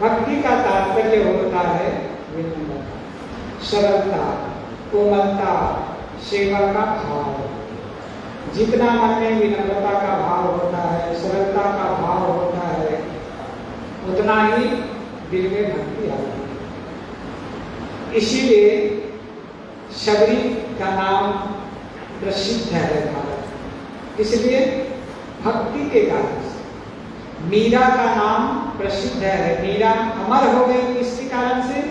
भक्ति का तात्पर्य होता है विनम्रता, सरलता, कोमलता, सेवा का भाव। जितना मन में विनम्रता का भाव होता है, सरलता का भाव होता है, उतना ही दिल में भक्ति आती है। इसीलिए शबरी का नाम प्रसिद्ध है भारत, इसलिए भक्ति के कारण से। मीरा का नाम प्रसिद्ध है, मीरा अमर हो गई किसके कारण से?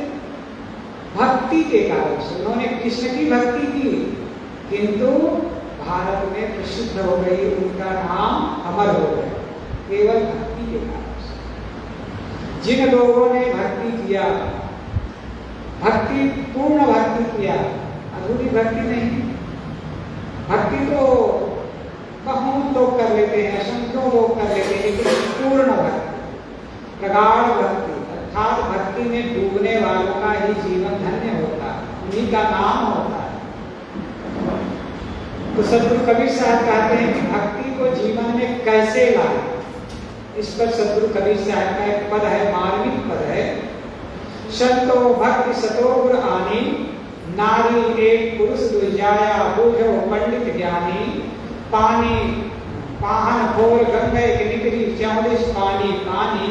भक्ति के कारण से। उन्होंने कृष्ण की भक्ति की, किंतु भारत में प्रसिद्ध हो गई, उनका नाम अमर हो गया केवल भक्ति के कारण से। जिन लोगों ने भक्ति किया, भक्ति पूर्ण भक्ति किया, अधूरी भक्ति नहीं। भक्ति तो बहुत लोग कर लेते हैं, असंख्यों लोग कर लेते हैं, लेकिन पूर्ण भक्ति, प्रगाढ़ भक्ति अर्थात भक्ति में डूबने वालों का ही जीवन धन्य होता है, उन्हीं का नाम होता है। तो सद्गुरु कबीर साहब कहते हैं कि भक्ति को जीवन में कैसे लाए। इस पर सद्गुरु कबीर साहब का एक पद है, मार्मिक पद है। संतो भक्ति सतो गुर आनी, नारी एक पुरुष दुर्जाया, बूझो पंडित ज्ञानी। पानी पाहन भोर गंगे के निकली, 44 पानी पानी।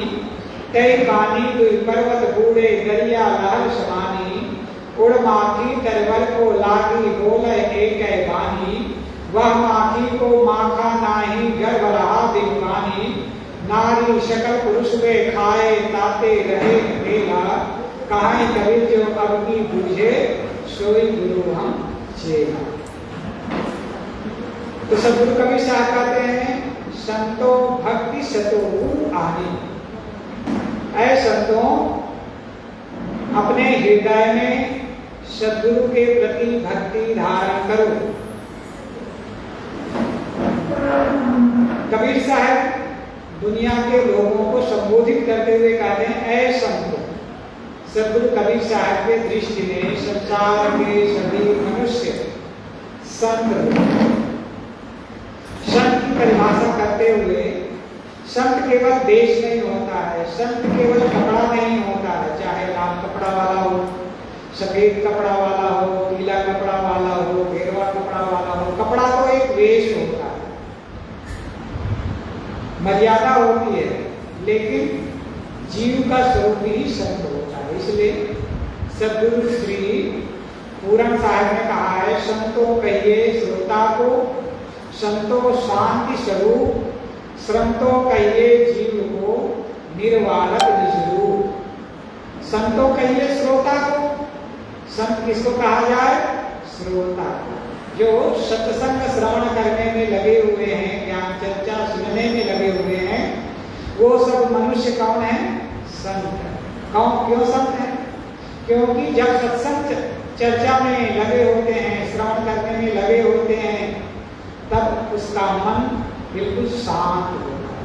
तय पानी दुई पर्वत बूढ़े, दरिया लहर समानी। उड़ माखी तरवल को लागी, बोले एक बानी। वह माखी को माखा नाही, गर्भ रहा दिन पानी। नारी सकल पुरुष में खाए, ताते रहे अकेला। कहां कबीर जो अवनी बूझे, सोई गुरु हम चेला। तो सद्गुरु कबीर साहब कहते हैं, संतो भक्ति सतो गुरु आनी। ऐ संतों, अपने हृदय में सद्गुरु के प्रति भक्ति धारण करो। कबीर साहब दुनिया के लोगों को संबोधित करते हुए कहते हैं, ऐ संतों। सद्गुरु कबीर साहब के दृष्टि में संसार के सभी मनुष्य संत। संत की परिभाषा करते हुए, संत केवल देश नहीं होता है, संत केवल कपड़ा नहीं होता है, चाहे लाल कपड़ा वाला हो, सफेद कपड़ा वाला हो, पीला कपड़ा वाला हो, गेरुआ कपड़ा वाला हो। कपड़ा तो एक वेश होता है, मर्यादा होती है, लेकिन जीव का स्वरूप ही संत होता है। इसलिए सद्गुरु श्री पूरन साहब ने कहा है, संतों कहिए श्रोता को, संतो शांति स्वरूप। संतो कहिए जीव को, निर्वालक निज रूप। संतो कहिए श्रोता को। संत किसको कहा जाए? श्रोता, जो सत्संग श्रवण करने में लगे हुए हैं, ज्ञान चर्चा सुनने में लगे हुए हैं, वो सब मनुष्य कौन है? संत। कौन क्यों संत है? क्योंकि जब सत्संग चर्चा में लगे होते हैं, श्रवण करने में लगे होते हैं, तब उसका मन बिल्कुल शांत होता है।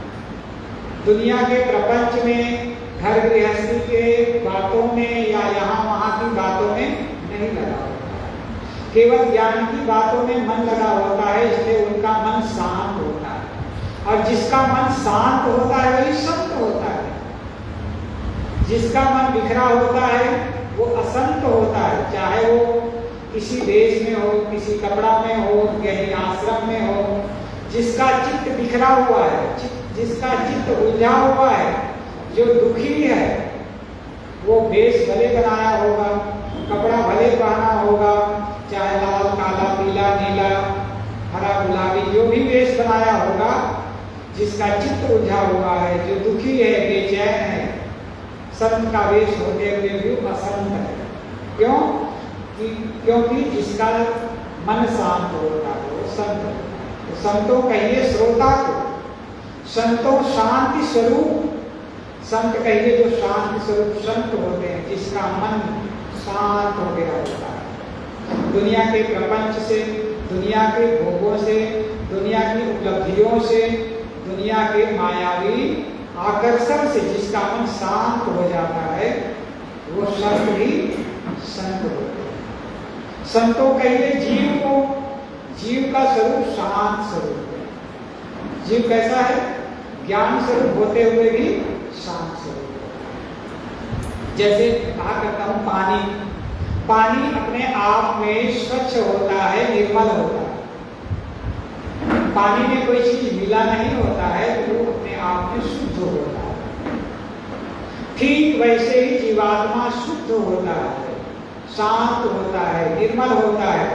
दुनिया के प्रपंच में, घर गृहस्थी के बातों में या यहाँ वहाँ की बातों में नहीं लगा होता है, केवल ज्ञान की बातों में मन लगा होता है, इसलिए उनका मन शांत होता है। और जिसका मन शांत होता है वही संत होता है। जिसका मन बिखरा होता है वो असंत होता है, चाहे वो किसी देश में हो, किसी कपड़ा में हो, कहीं आश्रम में हो। जिसका चित्त बिखरा हुआ है, जिसका चित्त उलझा हुआ है, जो दुखी है, वो वेश भले बनाया होगा, कपड़ा भले पहना होगा, चाहे लाल काला पीला नीला हरा गुलाबी जो भी वेश बनाया होगा, जिसका चित्त उलझा हुआ है, जो दुखी है, बेचैन है, संत का वेश होते हुए भी असंत है। क्यों? क्योंकि जिसका मन शांत होता है वो संत होता है। तो संतों कहिए श्रोता को, संतों शांति स्वरूप। संत कहिए जो शांति स्वरूप संत होते हैं, जिसका मन शांत हो गया होता है। दुनिया के प्रपंच से, दुनिया के भोगों से, दुनिया की उपलब्धियों से, दुनिया के मायावी आकर्षण से जिसका मन शांत हो जाता है, वो संत भी संत होते हैं। संतों कहिए जीव को, जीव का स्वरूप शांत स्वरूप है। जीव कैसा है? ज्ञान स्वरूप होते हुए भी शांत स्वरूप है। जैसे कहा करता हूँ पानी अपने आप में स्वच्छ होता है, निर्मल होता है। पानी में कोई चीज मिला नहीं होता है तो वो अपने आप में शुद्ध होता है। ठीक वैसे ही जीवात्मा शुद्ध होता है, शांत होता है, निर्मल होता है,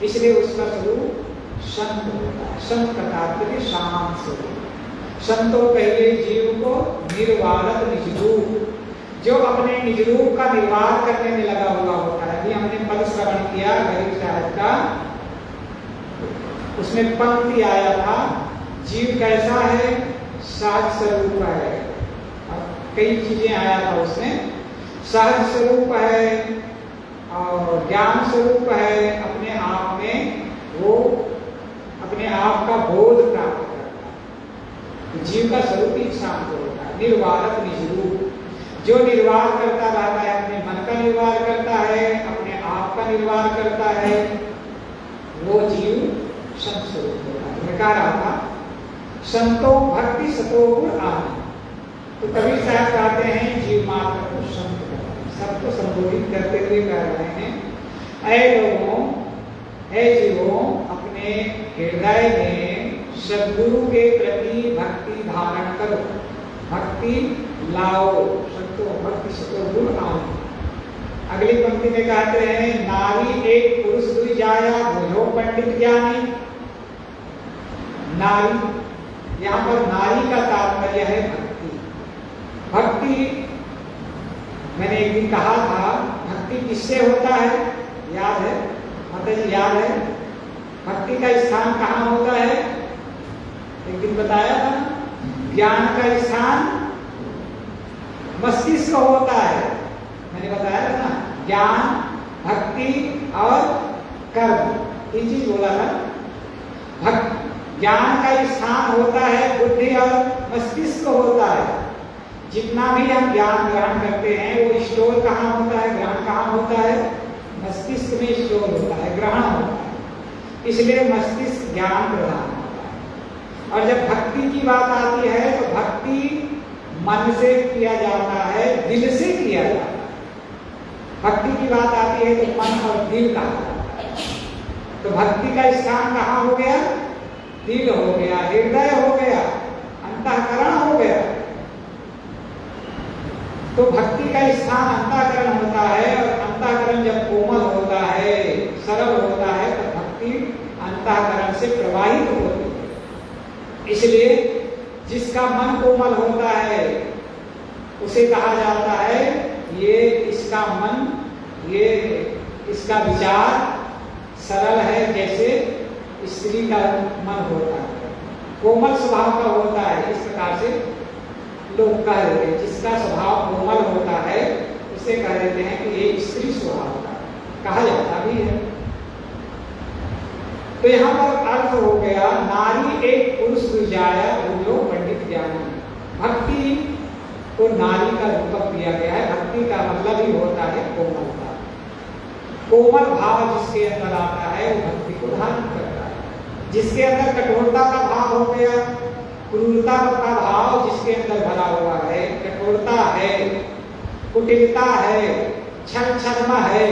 इसलिए उसका स्वरूप संत होता है। संत का तात्पर्य शांत स्वरूप। संतो कहिए जीव को निर्वाणत निज रूप, जो अपने निज रूप का निर्वाह करने में लगा हुआ होता है। अभी हमने पद श्रवण किया गरीब साहब का, उसमें पंक्ति आया था जीव कैसा है, सहज स्वरूप है। कई चीजें आया था उसमें, सहज स्वरूप है और ज्ञान स्वरूप है, अपने आप में वो अपने आप का बोध प्राप्त करता है। जीव का स्वरूप ही शांत होता है। निर्वाहक निज रूप, जो निर्वाह करता रहता है, अपने मन का निर्वाह करता है, अपने आप का निर्वाह करता है, वो जीव संत स्वरूप होता है। मैं कह रहा था संतो भक्ति सतो गुण आदि, तो कबीर साहब कहते हैं जीव मात्र को संत करते हैं, सबको संबोधित करते हुए कह रहे हैं ऐ लोगों, ऐ जीवों, अपने हृदय में सद्गुरु के प्रति भक्ति धारण करो, भक्ति लाओ। संतो भक्ति सतो गुण आदि। अगली पंक्ति में कहते हैं नारी एक पुरुष दुई जाया, भूलो पंडित ज्ञानी। नारी, यहाँ पर नारी का तात्पर्य है भक्ति। भक्ति मैंने एक दिन कहा था, भक्ति किससे होता है, याद है माता जी, याद है? भक्ति का स्थान कहाँ होता है? एक दिन बताया था, ज्ञान का स्थान मस्तिष्क होता है। मैंने बताया था ना, ज्ञान, भक्ति और कर्म, तीन चीज बोला था। ज्ञान का स्थान होता है बुद्धि और मस्तिष्क होता है। जितना भी हम ज्ञान ग्रहण करते हैं वो स्टोर कहाँ होता है, ग्रहण कहाँ होता है? मस्तिष्क में स्टोर होता है, ग्रहण होता है। इसलिए मस्तिष्क ज्ञान प्रधान होता है। और जब भक्ति की बात आती है तो भक्ति मन से किया जाता है, दिल से किया जाता है। भक्ति की बात आती है तो मन और दिल का होता है। तो भक्ति का स्थान कहाँ हो गया? दिल हो गया, हृदय हो गया, अंतःकरण हो गया। तो भक्ति का स्थान अंतःकरण होता है, और अंतःकरण जब कोमल होता है, सरल होता है, तो भक्ति अंतःकरण से प्रवाहित होती है। इसलिए जिसका मन कोमल होता है उसे कहा जाता है ये इसका मन, ये इसका विचार सरल है, जैसे स्त्री का मन होता है, कोमल स्वभाव का होता है। इस प्रकार से लोग कह देते हैं, जिसका स्वभाव कोमल होता है उसे कह देते हैं कि ये स्त्री स्वभाव का, कहा जाता भी है। तो यहाँ पर अर्थ हो गया नारी एक पुरुष विजाया, जो पंडित ज्ञानी। भक्ति को नारी का रूपक दिया गया है। भक्ति का मतलब ही होता है कोमलता। कोमल भाव जिसके अंदर आता है वो भक्ति को धारण करता है। जिसके अंदर कठोरता का भाव हो गया, क्रूरता का भाव जिसके अंदर भरा हुआ है, कठोरता है, कुटिलता है, छल छद्म है,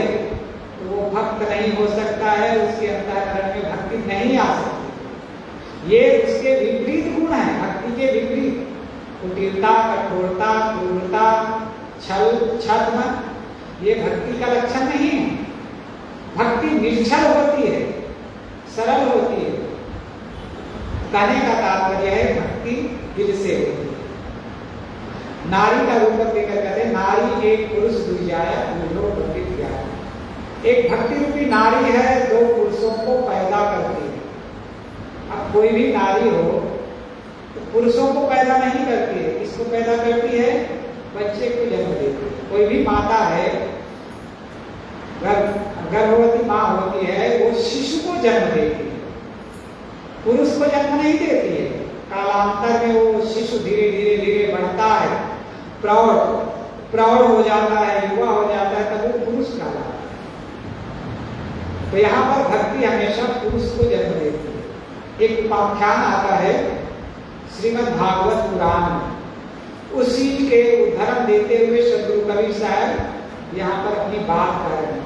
तो वो भक्त नहीं हो सकता है, उसके अंतःकरण में भक्ति नहीं आ सकती। ये उसके विपरीत गुण है, भक्ति के विपरीत। कुटिलता, कठोरता, क्रूरता, छल छद्म, ये भक्ति का लक्षण नहीं है। भक्ति निर्छल होती है, सरल होती है। कहने का तात्पर्य है भक्ति दिल से होती है। नारी का रूपक देकर कहते हैं नारी एक पुरुष दुर्जाया, दूल्हो पंडित ज्ञान। एक भक्ति रूपी नारी है, दो पुरुषों को पैदा करती है। अब कोई भी नारी हो तो पुरुषों को पैदा नहीं करती है, किसको पैदा करती है? बच्चे को जन्म देती है। कोई भी माता है, गर्भवती माँ होती है, वो शिशु को जन्म देती है, पुरुष को जन्म नहीं देती है। कालांतर में वो शिशु धीरे धीरे धीरे बढ़ता है, प्रौढ़ हो जाता है, युवा हो जाता है, तब वो पुरुष कहलाता है। तो यहाँ पर भक्ति हमेशा पुरुष को जन्म देती है। एक उपाख्यान आता है श्रीमद् भागवत पुराण में, उसी के उदाहरण देते हुए सदगुरु कबीर साहब यहाँ पर अपनी बात कर रहे हैं।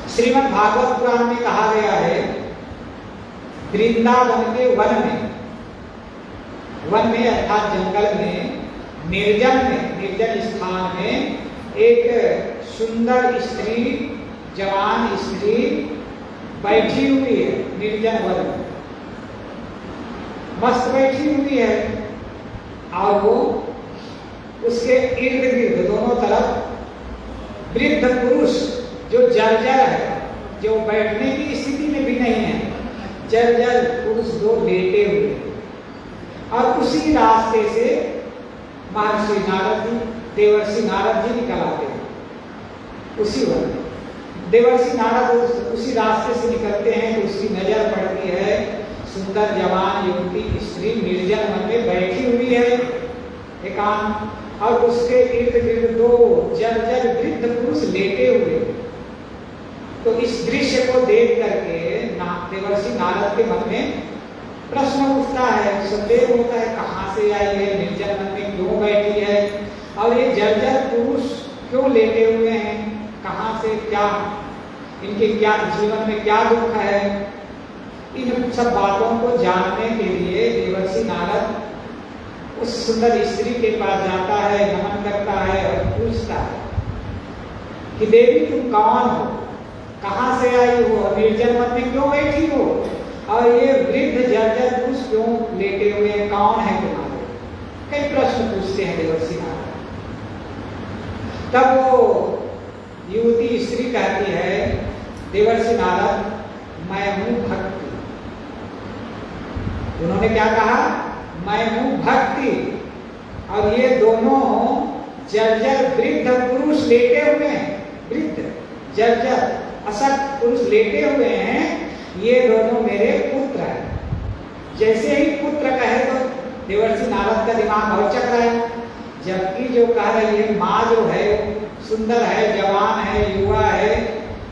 श्रीमद् भागवत पुराण में कहा गया है, वृंदावन के वन में अर्थात जंगल में, निर्जन स्थान में एक सुंदर स्त्री, जवान स्त्री बैठी हुई है। निर्जन वन में मस्त बैठी हुई है और वो उसके इर्द गिर्द दोनों तरफ वृद्ध पुरुष जो जर्जर है, जो बैठने की स्थिति में भी नहीं है, जर्जर पुरुष दो लेटे हुए, और उसी रास्ते से महर्षि नारद जी, देवर्षि नारद जी निकल आते हैं। उसी वन देवर्षि नारद उसी रास्ते से निकलते हैं तो उसकी नजर पड़ती है सुंदर जवान युवती स्त्री निर्जन वन में बैठी हुई है एकांत, और उसके इर्द गिर्द दो जर्जर वृद्ध पुरुष लेटे हुए। तो इस दृश्य को देख करके देवर्षि नारद के मन में प्रश्न उठता है, संदेह होता है, कहाँ से आई है, निर्जन वन में क्यों बैठी है, और ये जर्जर पुरुष क्यों लेटे हुए हैं, कहाँ से, क्या इनके क्या जीवन में क्या दुख है। इन सब बातों को जानने के लिए देवर्षि नारद उस सुंदर स्त्री के पास जाता है, नमन करता है और पूछता है कि देवी तुम कौन हो, कहाँ से आई हो, निर्जन वन में क्यों बैठी हो, और ये वृद्ध जर्जर पुरुष क्यों लेटे हुए हैं, कौन है तुम्हारे। कई प्रश्न पूछते हैं देवर्षि नारद। तब वो युवती स्त्री कहती है, देवर्षि नारद मैं हूं भक्ति। उन्होंने क्या कहा, मैं हूं भक्ति, और ये दोनों जर्जर वृद्ध पुरुष लेटे हुए हैं, वृद्ध जर्जर असक्त पुरुष लेटे हुए हैं, ये दोनों मेरे पुत्र हैं। जैसे ही पुत्र कहे तो देवर्षि नारद का दिमाग और चकराया, जबकि जो कह रही है माँ जो है सुंदर है, जवान है, युवा है,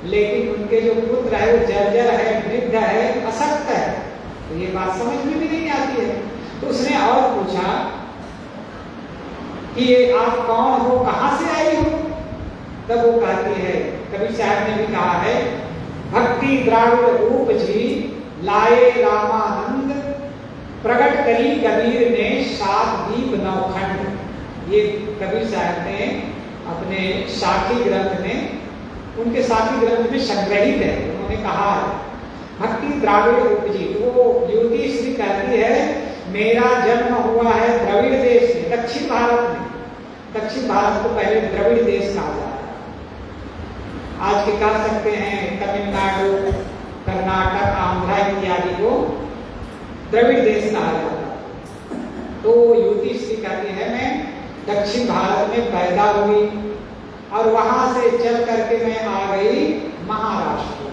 लेकिन उनके जो पुत्र है वो जर्जर है, वृद्ध है, असक्त है, तो ये बात समझ में भी नहीं आती है। तो उसने और पूछा कि ये आप कौन हो, कहाँ से आई हो। तब वो कहती है, कबीर साहब ने भी कहा है, भक्ति द्राविड़ रूप जी लाए रामानंद, प्रकट करी कबीर ने सात दीप नवखंड। ये कबीर साहब ने अपने साखी ग्रंथ में, उनके साखी ग्रंथ में संग्रहित है। उन्होंने कहा भक्ति द्राविड़ रूप जी। वो युवती श्री कहती है, मेरा जन्म हुआ है द्रविड़ देश में, दक्षिण भारत में। दक्षिण भारत को पहले द्रविड़ देश कहा जाता है। आज के कह सकते हैं तमिलनाडु, कर्नाटक, आंध्रा इत्यादि को द्रविड़ देश कहा जाता है। तो युवती श्री कहती है, मैं दक्षिण भारत में पैदा हुई और वहां से चल करके मैं आ गई महाराष्ट्र।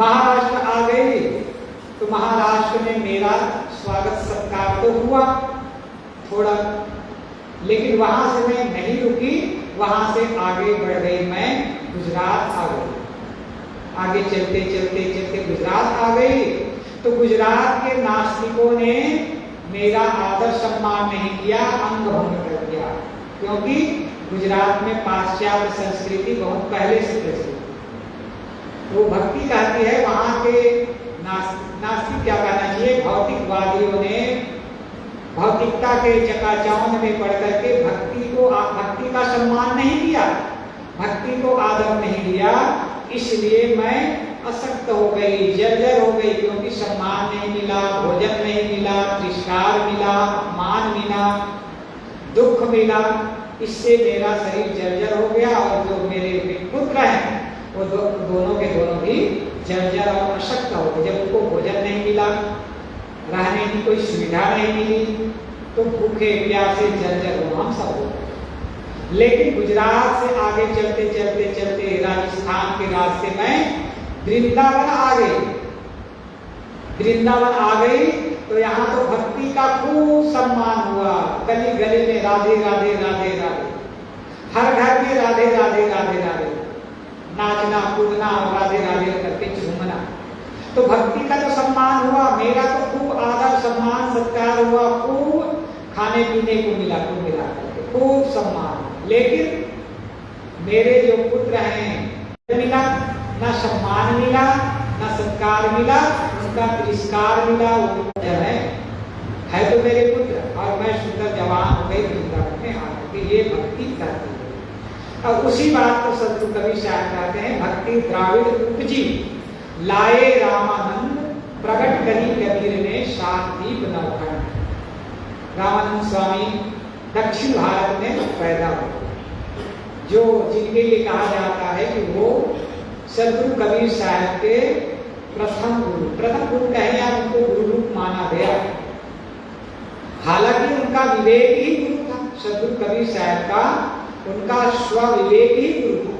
महाराष्ट्र आ गई तो महाराष्ट्र में मेरा स्वागत सत्कार तो हुआ थोड़ा, लेकिन वहां से मैं नहीं रुकी, वहां से आगे बढ़ गई, मैं गुजरात आ गई। आगे चलते चलते चलते गुजरात आ गई तो गुजरात के नास्तिकों ने मेरा आदर सम्मान नहीं किया, अंग भंग कर दिया, क्योंकि गुजरात में पाश्चात्य संस्कृति बहुत पहले से प्रचलित। वो भक्ति कहती है, वहां के नास्तिक क्या कहना चाहिए, भौतिकवादियों ने भौतिकता के चकाचौंध में पड़ करके भक्ति का सम्मान नहीं किया, भक्ति को आदर नहीं दिया, इसलिए मैं असक्त हो गई, जर्जर हो गई, क्योंकि सम्मान नहीं मिला, भोजन नहीं मिला, तिरस्कार मिला, अपमान मिला, दुख मिला, इससे मेरा शरीर जर्जर हो गया। और जो मेरे पुत्र हैं वो दोनों के दोनों भी जर्जर और अशक्त हो गए। जब उनको भोजन नहीं मिला, रहने की कोई सुविधा नहीं मिली, तो भूखे प्यासे जर्जर हो हम सब हो गए। लेकिन गुजरात से आगे चलते चलते चलते राजस्थान के रास्ते में वृंदावन आ गई। वृंदावन आ गई तो यहाँ तो भक्ति का खूब सम्मान हुआ, गली गली में राधे राधे राधे राधे, हर घर में राधे राधे राधे राधे, नाचना कूदना और राधे राधे करके झूमना। तो भक्ति का जो सम्मान हुआ, मेरा तो खूब आदर सम्मान सत्कार हुआ, खूब खाने पीने को मिला, खूब मिला करके खूब सम्मान। लेकिन मेरे जो पुत्र हैं मिला, ना सम्मान मिला, ना सत्कार मिला, उनका तिरस्कार मिला। वो है तो मेरे पुत्र और मैं सुंदर जवान हो गई वृंदावन में आकर ये भक्ति करती है। और उसी बात को सदगुरु कबीर साहब कहते हैं, भक्ति द्राविड़ उपजी लाए रामानंद प्रकट करी कबीर ने सात दीप नवखंड। रामानंद स्वामी दक्षिण भारत में पैदा हुए, जो जिनके लिए कहा जाता है कि वो सदगुरु कबीर साहब के प्रथम गुरु कहें या उनको गुरु रूप माना गया। हालांकि उनका विवेक ही गुरु था, सदगुरु कबीर साहब का उनका स्वविवेक ही गुरु था।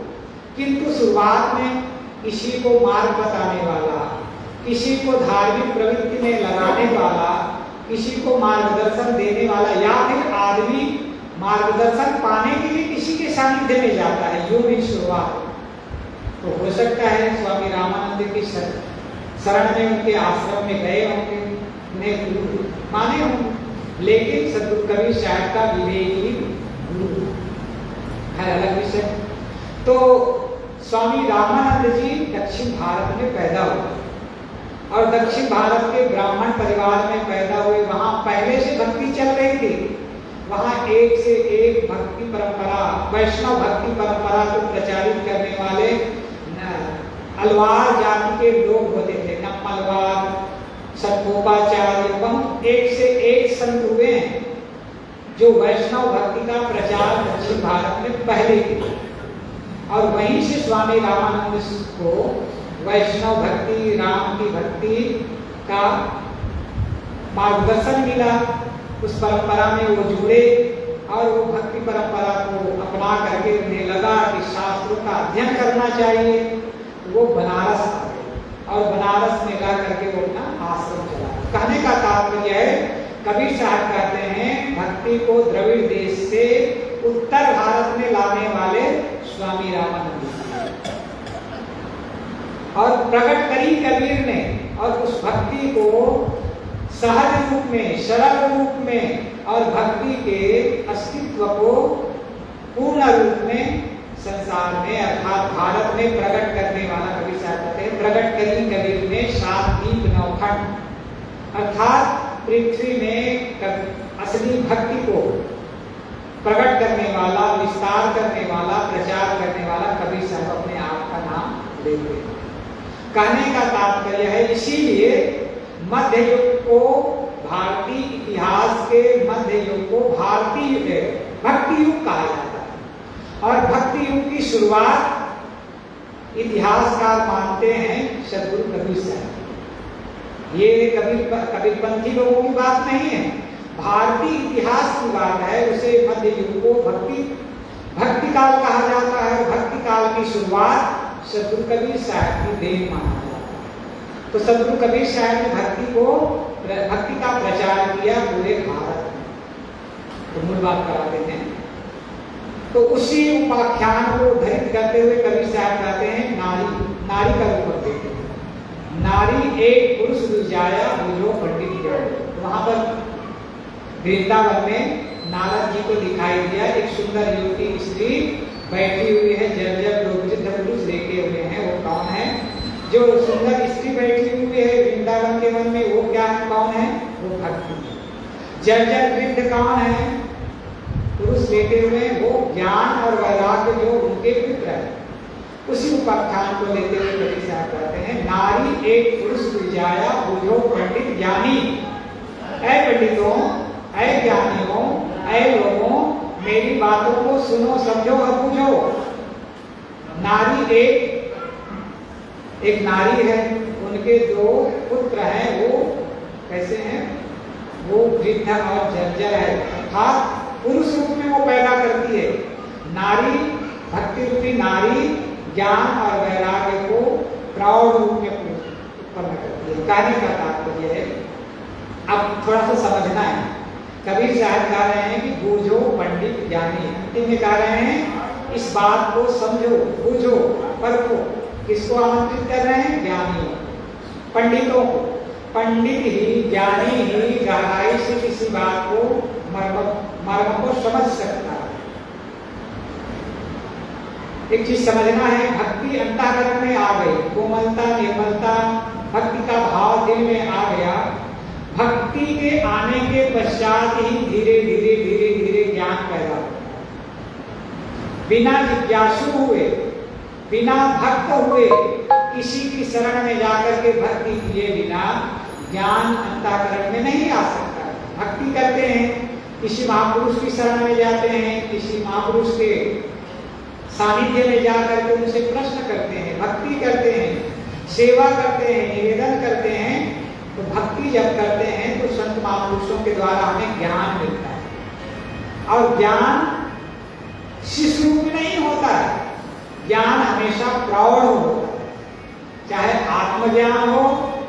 किंतु शुरुआत में किसी को मार्ग बताने वाला, किसी को धार्मिक प्रवृत्ति में लगाने वाला, किसी को मार्गदर्शन देने वाला, या फिर आदमी मार्गदर्शन पाने के लिए किसी के सानिध्य में जाता है, यूं भी शुरुआत। तो हो सकता है स्वामी रामानंद की शरण में उनके आश्रम में गए होंगे, उन्हें गुरु माने होंगे, लेकिन सदगुरु कबीर साहब का विवेक ही गुरु है, अलग विषय। तो स्वामी रामानंद जी दक्षिण भारत में पैदा हुए और दक्षिण भारत के ब्राह्मण परिवार में पैदा हुए। वहां पहले से भक्ति चल रही थी, वहां एक से एक भक्ति परंपरा, वैष्णव भक्ति परंपरा को प्रचारित करने वाले अलवार जाति के लोग होते थे, नम्मलवार, सतगोपाचार्य एवं एक से एक संत हुए जो वैष्णव भक्ति का प्रचार दक्षिण भारत में पहले किया। और वहीं से स्वामी रामानंद को वैष्णव भक्ति, राम की भक्ति का मार्गदर्शन मिला। उस परंपरा में वो जुड़े और वो भक्ति परंपरा को अपना करके उन्हें लगा कि शास्त्रों का अध्ययन करना चाहिए। वो बनारस आ गए और बनारस में ला करके वो अपना आश्रम चला। कहने का तात्पर्य है, कबीर साहब कहते हैं भक्ति को द्रविड़ देश से उत्तर भारत में लाने वाले स्वामी रामानंद और प्रकट करी कबीर ने, और उस भक्ति को सहज रूप में, सरल रूप में और भक्ति के अस्तित्व को पूर्ण रूप में संसार में अर्थात भारत में प्रकट करने वाला कबीर साहब कहते हैं, प्रकट करी कबीर ने सात दीप नवखंड। अर्थात पृथ्वी में असली भक्ति को प्रकट करने वाला, विस्तार करने वाला, प्रचार करने वाला कबीर साहब अपने आप का नाम लेते हैं। कहने का तात्पर्य है, इसीलिए मध्य युग को भारतीय इतिहास के मध्य युग को भारतीय भक्ति युग कहा जाता है। और भक्ति युग की शुरुआत इतिहासकार मानते हैं सदगुरु कबीर साहब। ये कबीरपंथी लोगों की बात नहीं है, भारतीय इतिहास की बात है। उसे मध्य युग को भक्ति काल कहा जाता है। भक्ति काल की शुरुआत सदगुरु कबीर साहब की देन माना जाता है। तो सदगुरु कबीर साहब ने भक्ति का प्रचार किया पूरे भारत में। तो मूल बात कराते हैं, तो उसी उपाख्यान को धरित करते हुए कबीर साहब कहते हैं नारी का रूप देते हैं। नारी एक पुरुष विजाया बुझो पंडित ज्ञान। वहां पर वृंदावन में नारद जी को दिखाई दिया, एक सुंदर युवती स्त्री बैठी हुई है, जर्जर दो वृद्ध पुरुष लेके हुए हैं। वो कौन है? जो सुंदर स्त्री बैठी हुई है वृंदावन के वन में, वो क्या है, कौन है? वो भक्ति। जर्जर वृद्ध कौन है? पुरुष लेटे हुए, वो ज्ञान और वैराग्य जो उनके पुत्र है। उसी उपाख्यान को लेते हुए कबीर साहब कहते हैं, नारी एक पुरुष विजाया बुझो पंडित ज्ञानी। ऐ पंडितों, ऐ ज्ञानियों, ऐ लोगों, मेरी बातों को सुनो, समझो और बूझो। नारी एक नारी है, उनके दो पुत्र हैं। वो कैसे हैं? वो वृद्ध और जर्जर है, अर्थात पुरुष रूप में वो पैदा करती है। नारी, भक्ति रूपी नारी ज्ञान और वैराग्य को प्रौढ़ रूप में उत्पन्न करती है। कहने का तात्पर्य है, अब थोड़ा सा समझना है। कबीर साहब कह रहे हैं कि बूझो पंडित ज्ञानी। अंतिम में कह रहे हैं इस बात को समझो, बूझो, परखो। किसको आमंत्रित कर रहे हैं? ज्ञानियों, पंडितों को। पंडित ही, ज्ञानी ही गहराई से किसी बात को, मर्म को समझ सकता है। एक चीज समझना है, भक्ति अंतःकरण में आ गई, कोमलता निर्मलता भक्ति का भाव दिल में आ गया। भक्ति के आने के पश्चात ही धीरे धीरे धीरे धीरे ज्ञान पैदा होता है। बिना जिज्ञासु हुए, बिना भक्त हुए, किसी की शरण में जाकर के भक्ति किए बिना ज्ञान अंतःकरण में नहीं आ सकता। भक्ति करते हैं, किसी महापुरुष की शरण में जाते हैं, किसी महापुरुष के सानिध्य में जाकर के उनसे प्रश्न करते हैं, भक्ति करते हैं, सेवा करते हैं, निवेदन करते हैं। तो भक्ति जब करते हैं तो संत महापुरुषों के द्वारा हमें ज्ञान मिलता है। और ज्ञान शिशु रूप में नहीं होता है, ज्ञान हमेशा प्रौढ़ होता है। चाहे आत्मज्ञान हो,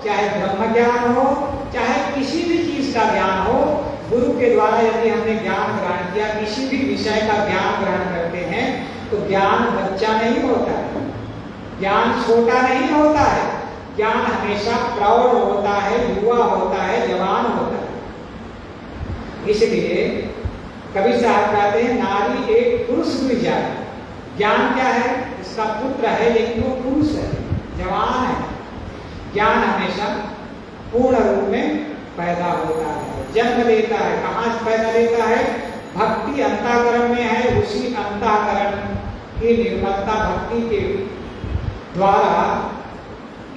चाहे ब्रह्म ज्ञान हो, चाहे किसी भी चीज का ज्ञान हो, गुरु के द्वारा यदि हमने ज्ञान ग्रहण किया, किसी भी विषय का ज्ञान ग्रहण करते हैं तो ज्ञान बच्चा नहीं होता है, ज्ञान छोटा नहीं होता है, ज्ञान हमेशा प्रौढ़ होता है, युवा होता है, जवान होता है। इसलिए कबीर साहब कहते हैं, नारी एक पुरुष हुई जाए। ज्ञान क्या है? उसका पुत्र है, लेकिन वो पुरुष है, जवान है। ज्ञान हमेशा पूर्ण रूप में पैदा होता है, जन्म लेता है। कहाँ से पैदा लेता है? भक्ति अंतःकरण में है, उसी अंतःकरण की निर्मलता भक्ति के द्वारा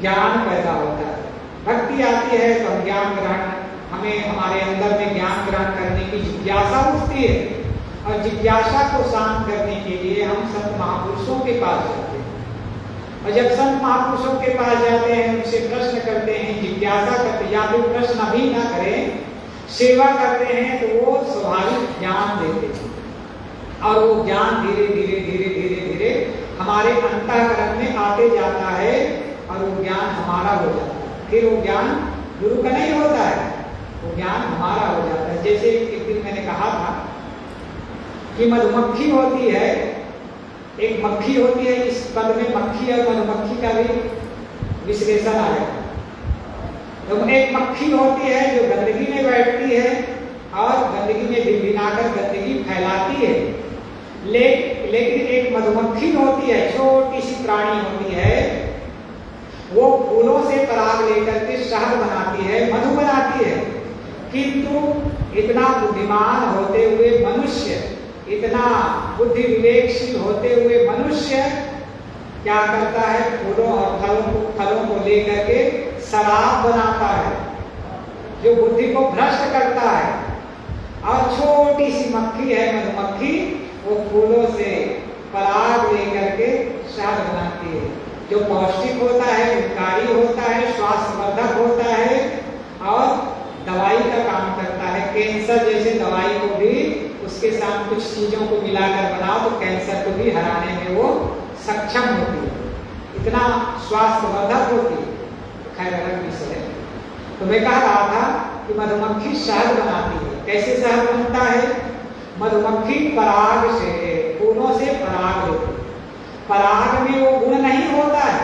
ज्ञान पैदा होता है। भक्ति आती है तो हम ज्ञान ग्रहण, हमें हमारे अंदर में ज्ञान ग्रहण करने की जिज्ञासा उठती है, और जिज्ञासा को शांत करने के लिए हम संत महापुरुषों के पास जाते हैं। और जब संत महापुरुषों के पास जाते हैं, उनसे प्रश्न करते हैं, जिज्ञासा करते हैं, या फिर प्रश्न भी ना करें, सेवा करते हैं, तो वो स्वाभाविक ज्ञान देते हैं। और वो ज्ञान धीरे धीरे धीरे धीरे धीरे हमारे अंतःकरण में आते जाता है, और वो ज्ञान हमारा हो जाता है। फिर वो ज्ञान गुरु का नहीं होता है, वो ज्ञान हमारा हो जाता है। जैसे एक दिन मैंने कहा था कि मधुमक्खी होती है, एक मक्खी होती है, इस पद में मक्खी और मधुमक्खी का भी विश्लेषण आया। तो एक मक्खी होती है जो गंदगी में बैठती है और गंदगी में भिनभिनाकर गंदगी फैलाती है। लेकिन एक मधुमक्खी होती है, छोटी सी प्राणी होती है, वो फूलों से पराग लेकर के शहद बनाती है, मधु बनाती है। किंतु इतना बुद्धिमान होते हुए मनुष्य, इतना बुद्धि विवेकशील होते हुए मनुष्य क्या करता है? फूलों और फलों को लेकर के शराब बनाता है, जो बुद्धि को भ्रष्ट करता है। और छोटी सी मक्खी है, मधुमक्खी, वो फूलों से पराग लेकर के शहद बनाती है, जो पौष्टिक होता है, गुणकारी होता है, स्वास्थ्यवर्धक होता है और दवाई का काम करता है। कैंसर जैसे दवाई को भी उसके साथ कुछ चीजों को मिलाकर बनाओ तो कैंसर को भी हराने में वो सक्षम होती है, इतना स्वास्थ्यवर्धक होती है। खैर अलग विषय है। तो मैं कह रहा था कि मधुमक्खी शहद बनाती है। कैसे शहद बनता है? मधुमक्खी पराग से, फूलों से पराग लेती है। पराग में वो गुण नहीं होता है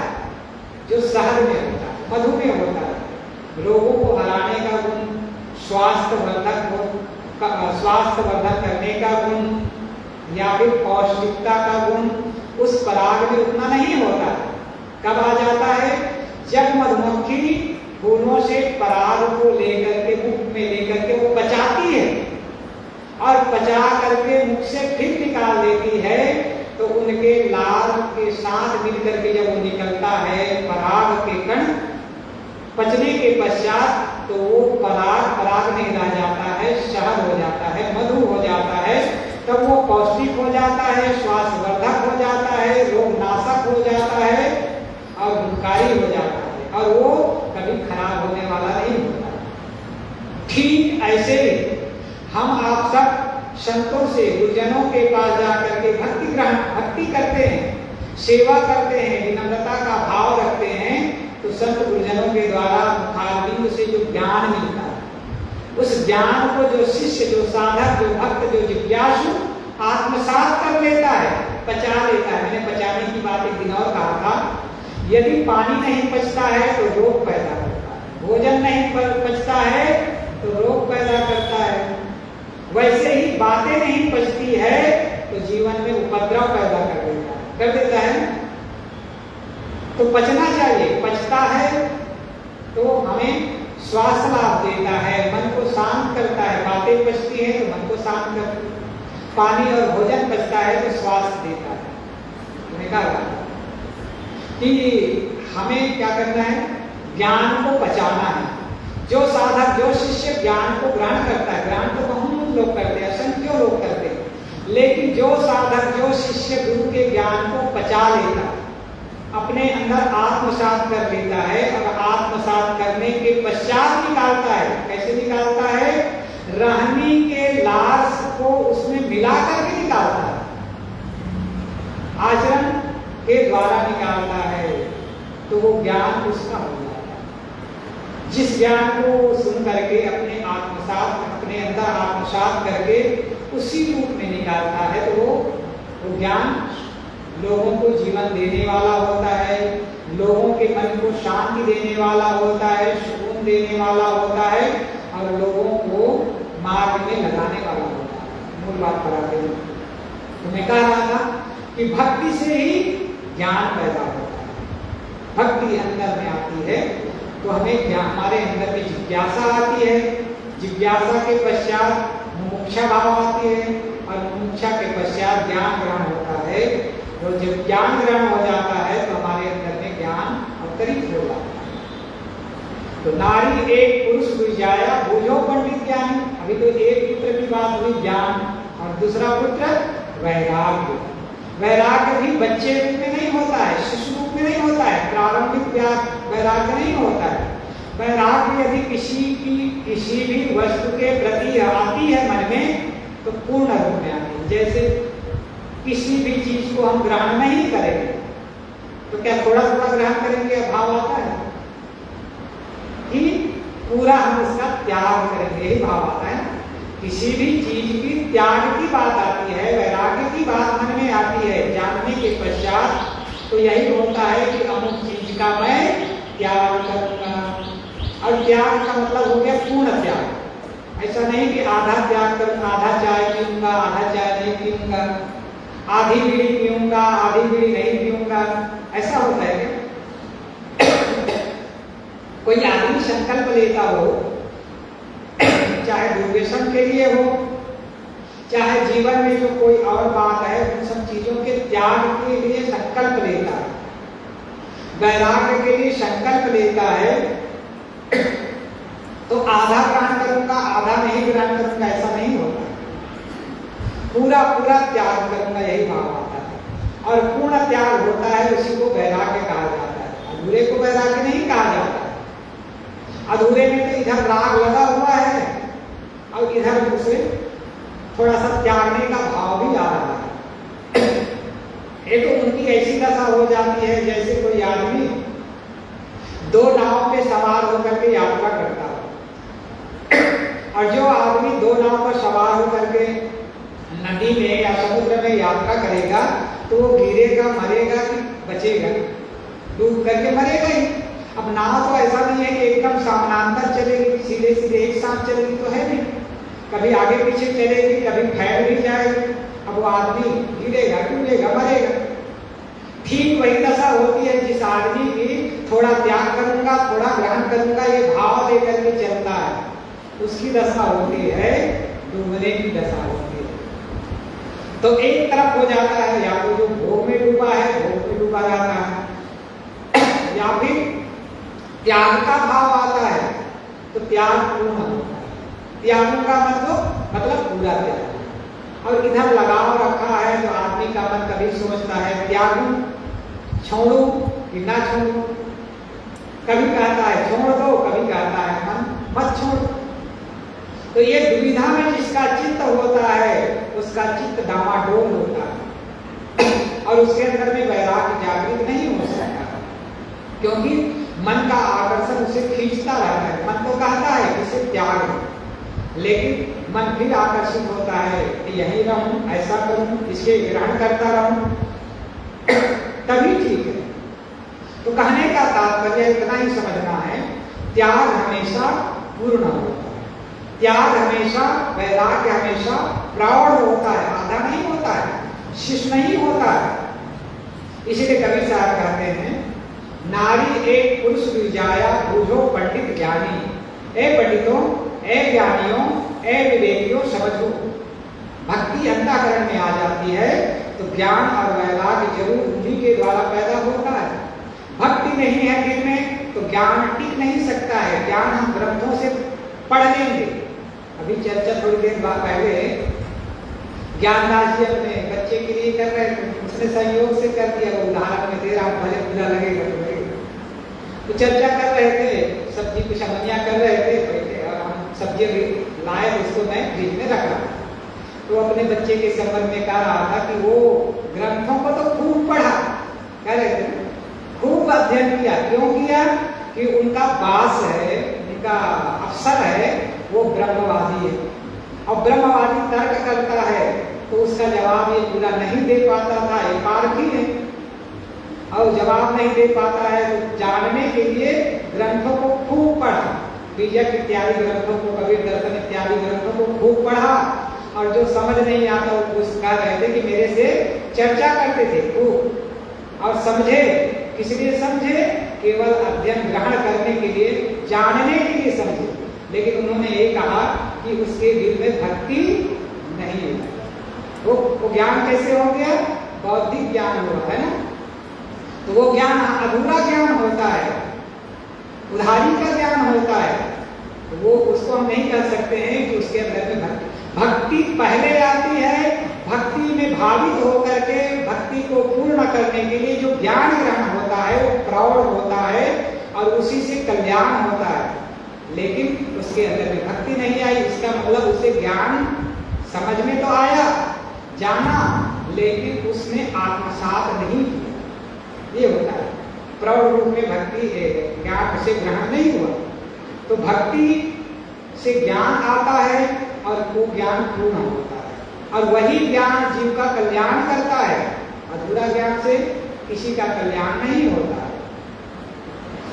जो शहद में होता है, मधु में होता है। रोगों को हराने का गुण, स्वास्थ्यवर्धक करने का गुण, या फिर पौष्टिकता का गुण उस पराग में उतना नहीं होता। कब आ जाता है? जब मधुमक्खी फूलों से पराग को लेकर के मुख में लेकर के वो पचाती है, और पचा करके मुख से फिर निकाल देती है, तो उनके लार के साथ मिलकर के जब वो निकलता है पराग के कण, पचने के पश्चात तो वो पराग नहीं रह जाता है, शहद हो जाता है, मधु हो जाता है। तब वो पौष्टिक हो जाता है, स्वास्थ्यवर्धक हो जाता है, रोगनाशक हो जाता है और गुणकारी हो जाता है, और वो कभी खराब होने वाला नहीं होता। ठीक ऐसे ही हम आप सब संतों से, गुरुजनों के पास जाकर के भक्ति करते हैं, सेवा करते हैं, विनम्रता का भाव रखते हैं, तो संत गुरुजनों के द्वारा मुखारबिंद से जो ज्ञान मिलता है, उस ज्ञान को जो शिष्य, जो साधक, जो भक्त, जो जिज्ञासु आत्मसात कर लेता है, पचा लेता है। मैंने पचाने की बात एक दिन और कहा था, यदि पानी नहीं पचता है तो रोग पैदा करता है, भोजन नहीं पचता है तो रोग पैदा करता है, वैसे ही बातें नहीं पचती है तो जीवन में उपद्रव पैदा कर देता है। कर देता है। तो पचना चाहिए, पचता है तो हमें स्वास्थ्य लाभ देता है, मन को शांत करता है। बातें पचती है तो मन को शांत करती है। पानी और भोजन पचता है तो स्वास्थ्य देता है। मैंने कहा कि हमें क्या करना है, ज्ञान को पचाना है। जो साधक, जो शिष्य ज्ञान को ग्रहण करता है, ग्रहण तो बहुत लोग करते हैं, असंख्य लोग करते हैं, लेकिन जो साधक, जो शिष्य गुरु के ज्ञान को पचा लेता है, अपने अंदर आत्मसात कर लेता है, और आत्मसात करने के पश्चात निकालता है। कैसे निकालता है? रहनी के लाश को उसमें मिला करके निकालता है, आचरण के द्वारा निकालता है, तो वो ज्ञान उसका हो जाता है। जिस ज्ञान को सुन करके अपने आत्मसात, अपने अंदर आत्मसात करके उसी रूप में निकालता है, तो वो ज्ञान लोगों को जीवन देने वाला होता है, लोगों के मन को शांति देने वाला होता है, सुकून देने वाला होता है, और लोगों को मार्ग में लगाने वाला होता है। मूल बात कराते हैं। तो मैं कह रहा था कि भक्ति से ही ज्ञान पैदा होता है। भक्ति अंदर में आती है तो हमें ज्ञान, हमारे अंदर में जिज्ञासा आती है, जिज्ञासा के पश्चात मुमुक्षा भाव आती है, और मुमुक्षा के पश्चात ज्ञान ग्रहण होता है। तो जब ज्ञान ग्रहण हो जाता है तो हमारे अंदर में ज्ञान अवतरित हो जाता है। तो नारी एक पुरुष हुई जाया, बूझो पंडित ज्ञानी। अभी तो एक पुत्र की बात हुई ज्ञान, और दूसरा पुत्र वैराग्य। वैराग्य भी बच्चे रूप में नहीं होता है, शिशु रूप में नहीं होता है, प्रारंभिक वैराग्य नहीं होता है। वैराग्य यदि किसी भी वस्तु के प्रति आती है मन में, तो पूर्ण रूप में आती है। जैसे किसी भी चीज को हम ग्रहण नहीं करेंगे तो क्या थोड़ा थोड़ा ग्रहण करेंगे, भाव आता है कि पूरा हम उसका त्याग करेंगे, यही भाव आता है। किसी भी चीज की त्याग की बात आती है, वैराग्य की बात मन में आती है, जानने के पश्चात तो यही होता है कि अमुक चीज का मैं त्याग करूंगा। और त्याग का मतलब हो गया पूर्ण त्याग। ऐसा नहीं कि आधा त्याग करूंगा, आधा चाय पीऊंगा, आधा चाय नहीं पीऊंगा, आधी बीड़ी पीऊंगा, आधी बीड़ी नहीं पीऊंगा, ऐसा होता है क्या? कोई आदमी संकल्प लेता हो, चाहे दुर्व्यसन के लिए हो, चाहे जीवन में जो कोई और बात है, उन सब चीजों के त्याग के लिए संकल्प लेता है, वैराग्य के लिए संकल्प लेता है, तो आधा ग्रहण करूंगा, आधा नहीं ग्रहण करूंगा, ऐसा नहीं होता। पूरा पूरा त्याग करूंगा, यही भाव आता है। और पूर्ण त्याग होता है, उसी को वैराग्य कहा जाता है। अधूरे को वैराग्य नहीं कहा जाता है। अधूरे में तो इधर राग लगा हुआ है और इधर उसे थोड़ा सा त्यागने का भाव भी आ रहा है। ये तो उनकी ऐसी दशा हो जाती है जैसे कोई आदमी दो नाव पे सवार होकर के यात्रा करता हो, और जो आदमी दो नाव पर सवार होकर के नदी में या समुद्र में यात्रा करेगा तो वो गिरेगा, मरेगा कि बचेगा? डूब करके मरेगा ही। अब नाव तो ऐसा नहीं है कि एकदम समानांतर चलेगी, सीधे सीधे एक साथ चलेगी, तो है नहीं। कभी आगे पीछे चलेगी, कभी फैल भी जाएगी। अब वो आदमी गिरेगा, डूबेगा, मरेगा। ठीक वही दशा होती है जिस आदमी की थोड़ा त्याग करूंगा, थोड़ा ग्रहण करूंगा, ये भाव लेकर के चलता है, उसकी दशा होती है डूबने की दशा होती है। तो एक तरफ हो जाता है, या तो जो भोग में डूबा है भोग में डूबा जाता है, या फिर त्याग का भाव आता है तो त्याग पूर्ण होता है। त्याग का मतलब पूरा त्याग। और इधर लगाव रखा है तो आदमी का मन कभी सोचता है त्यागू, छोड़ू कि ना छोड़ू। कभी कहता है छोड़ दो, कभी कहता है मन मत छोड़। तो ये दुविधा में जिसका चित्त होता है उसका चित्त डामाडोल होता है, और उसके अंदर में वैराग्य जागृत नहीं हो सकता, क्योंकि मन का आकर्षण उसे खींचता रहता है। मन तो कहता है कि इसे त्याग दो, लेकिन मन फिर आकर्षित होता है कि यही रहूं, ऐसा करूं, इसके ग्रहण करता रहूं, तभी ठीक है। तो कहने का तात्पर्य इतना ही समझना है, त्याग हमेशा पूर्ण होता है, त्याग हमेशा, वैराग्य हमेशा प्रौढ़ होता है, आधा नहीं होता है, शिष्य नहीं होता है। इसलिए कवि साहब कहते हैं, नारी एक पुरुष विजाया बूझो पंडित ज्ञानी। ए पंडितों, ए ज्ञानियों, ए विवेकियों, समझो, भक्ति अंतःकरण में आ जाती है तो ज्ञान और वैराग्य जरूर उन्हीं के द्वारा पैदा होता है। भक्ति नहीं है दिल में तो ज्ञान टिक नहीं सकता है। ज्ञान हम ग्रंथों से पढ़ लेंगे। अभी चर्चा थोड़ी देर बाद पहले ज्ञानदास जी अपने बच्चे के लिए कर रहे थे, उसने सहयोग से कर दिया, वो उदाहरण में दे रहा, भले बुरा लगेगा तो चर्चा कर रहे थे, सब्जी कुछ अमनिया कर रहे थे और हम सब्जी लाए, उसको मैं फ्रिज में रख रहा था। तो अपने बच्चे के संबंध में कह रहा था कि वो ग्रंथों को तो खूब पढ़ा, कह रहे थे खूब अध्ययन किया। क्यों किया? कि उनका बास है, उनका अफसर है, वो ब्रह्मवादी है और ब्रह्मवादी तर्क करता है तो उसका जवाब ये पूरा नहीं दे पाता था, ये पारखी है और जवाब नहीं दे पाता है तो जानने के लिए ग्रंथों को खूब पढ़ा, बीजक इत्यादि ग्रंथों को, कबीर दर्शन इत्यादि ग्रंथों को खूब पढ़ा और जो समझ नहीं आता वो कह रहे थे कि मेरे से चर्चा करते थे खूब और समझे, किस लिए समझे? केवल अध्ययन ग्रहण करने के लिए, जानने के लिए समझे। लेकिन उन्होंने ये कहा कि उसके दिल में भक्ति नहीं है। वो ज्ञान कैसे हो गया? बौद्धिक ज्ञान हुआ है ना, तो वो ज्ञान अधूरा ज्ञान होता है, उधारी का ज्ञान होता है, तो वो उसको हम नहीं कर सकते हैं कि उसके अंदर में भक्ति पहले आती है। भक्ति में भावित होकर के भक्ति को पूर्ण करने के लिए जो ज्ञान ग्रहण होता है वो प्रौढ़ होता है और उसी से कल्याण होता है। लेकिन उसके अंदर में भक्ति नहीं आई, इसका मतलब उसे ज्ञान समझ में तो आया, जाना, लेकिन उसने आत्मसात नहीं किया। ये होता है प्रौढ़ रूप में भक्ति ज्ञान से ग्रहण नहीं हुआ। तो भक्ति से ज्ञान आता है और वो ज्ञान पूर्ण होता है और वही ज्ञान जीव का कल्याण करता है। अधूरा ज्ञान से किसी का कल्याण नहीं होता है।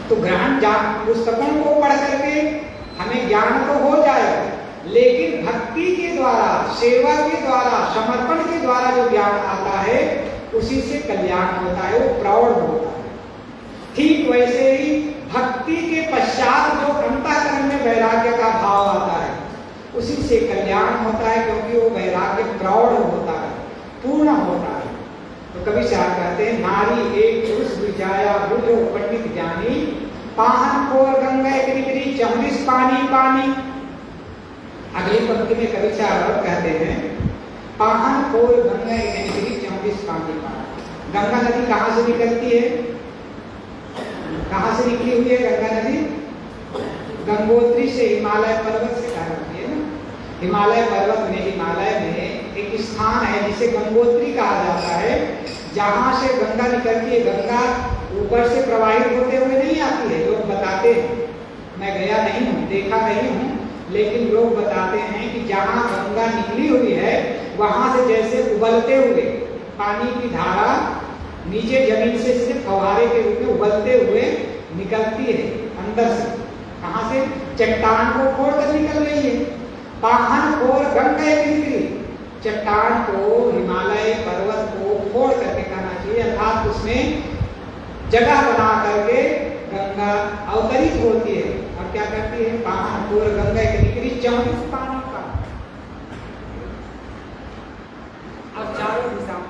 तो ग्रहण पुस्तकों को पढ़ करके हमें ज्ञान तो हो जाएगा, लेकिन भक्ति के द्वारा, सेवा के द्वारा, समर्पण के द्वारा जो ज्ञान आता है उसी से कल्याण होता है, वो प्रौढ़ होता है। ठीक वैसे ही भक्ति के पश्चात जो अंतःकरण में वैराग्य का भाव आता है उसी से कल्याण होता है, क्योंकि वो वैराग्य प्रौढ़ होता है, पूर्ण होता है। तो कवि साहब कहते हैं, नारी एक पुरुष विजाया बुझो पंडित ज्ञानी, पाहन खोर गंगा गिरी चौबीस पानी पानी। अगली पंक्ति में कवि साहब कहते हैं, पाहन खोर गंगा गिरी चौबीस पानी पानी। गंगा नदी कहाँ से निकलती है? कहाँ से निकली हुई है गंगा नदी? गंगोत्री से, हिमालय पर्वत से निकलती है ना। हिमालय पर्वत में, हिमालय में एक स्थान है जिसे गंगोत्री कहा जाता है, जहां से गंगा निकलती है। गंगा ऊपर से प्रवाहित होते हुए नहीं आती है, लोग बताते हैं, मैं गया नहीं हूँ, देखा नहीं हूँ, लेकिन लोग बताते हैं कि जहां गंगा निकली हुई है वहां से जैसे उबलते हुए पानी की धारा नीचे जमीन से सिर्फ फव्वारे के रूप में उबलते हुए निकलती है अंदर से। कहां से? चट्टान को फोड़ कर निकल रही है। पाहन खोर गंगा गिरी, चट्टान को, हिमालय पर्वत को फोड़ करके कहना चाहिए, अर्थात उसमें जगह बना करके गंगा अवतरित होती है और क्या करती है? पाहन खोर गंगा गिरी 24 पानी का। अब चारों दिशा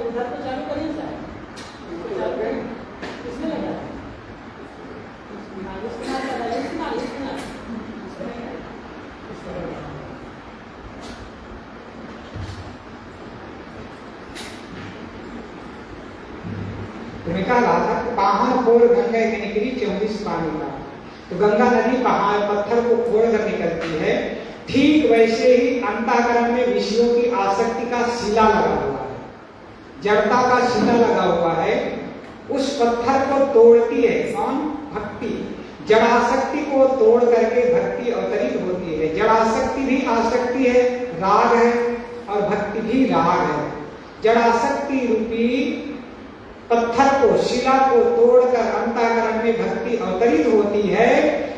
उधर तो चालू करिए सर, इसमें लगा तुम्हें कहा था कि पाहन खोर गंगा के निकली 24 पानी का। तो गंगा नदी पहाड़ पत्थर को फोड़ कर निकलती है। ठीक वैसे ही अंतःकरण में विषयों की आसक्ति का शिला लगा हुआ है, जड़ता का शिला लगा हुआ है, उस पत्थर को तोड़ती है कौन? भक्ति। जड़ाशक्ति को तोड़ करके भक्ति अवतरित होती है। जड़ाशक्ति भी आसक्ति है, राग है, और भक्ति भी राग है। जड़ाशक्ति रूपी पत्थर को, शिला को तोड़कर अंतःकरण में भक्ति अवतरित होती है,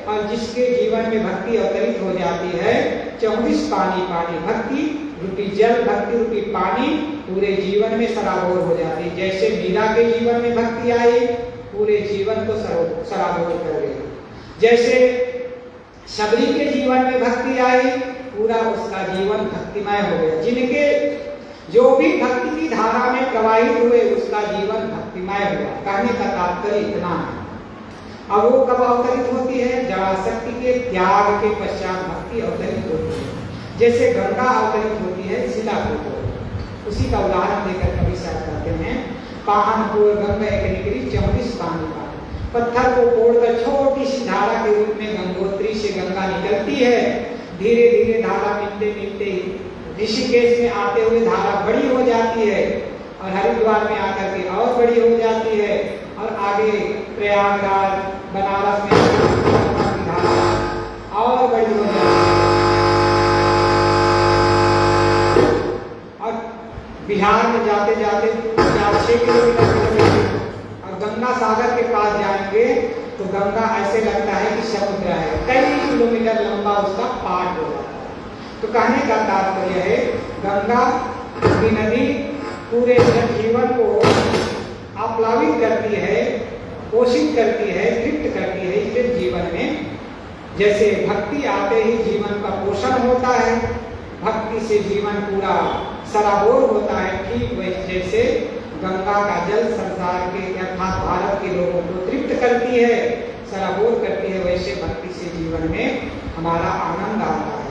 और जिसके जीवन में भक्ति अवतरित हो जाती है, 24 पानी पानी भक्ति रूपी जल, भक्ति रूपी पानी पूरे जीवन में सराबोर हो जाती है। जैसे मीरा के जीवन में भक्ति आई, पूरे जीवन को सराबोर कर गई। जैसे शबरी के जीवन में भक्ति आई, पूरा उसका जीवन भक्तिमय हो गया। जिनके जो भी भक्ति की धारा में प्रवाहित हुए, उसका जीवन भक्तिमय हुआ। कहने का तात्पर्य इतना है। अब वो कब अवतरित होती है? जड़ाशक्ति के त्याग के पश्चात भक्ति अवतरित होती है। जैसे गंगा अवतरित होती है शिला को, उसी का उदाहरण देकर कभी साथ करते हैं। पाहनपुर गंगा एक निकली 24 पानी पानी, पत्थर को तोड़कर छोटी सी धारा के रूप में गंगोत्री से गंगा निकलती है। धीरे धीरे धारा मिलते मिलते ऋषिकेश में आते हुए धारा बड़ी हो जाती है, और हरिद्वार में आकर के और बड़ी हो जाती है, और आगे प्रयागराज बनारस में धारा और बड़ी हो जाती है, और बिहार में जाते जाते 6 किलोमीटर, और गंगा सागर के पास जाएंगे तो गंगा ऐसे लगता है कि समुद्र है, कई किलोमीटर लंबा उसका पाट हो जाता है। तो कहने का तात्पर्य है, गंगा की नदी पूरे जीवन को आप्लावित करती है, पोषित करती है, तृप्त करती है। इसलिए जीवन में जैसे भक्ति आते ही जीवन का पोषण होता है, भक्ति से जीवन पूरा सराबोर होता है, ठीक वैसे जैसे गंगा का जल संसार के अर्थात भारत के लोगों को तृप्त करती है, सराबोर करती है, वैसे भक्ति से जीवन में हमारा आनंद आता है।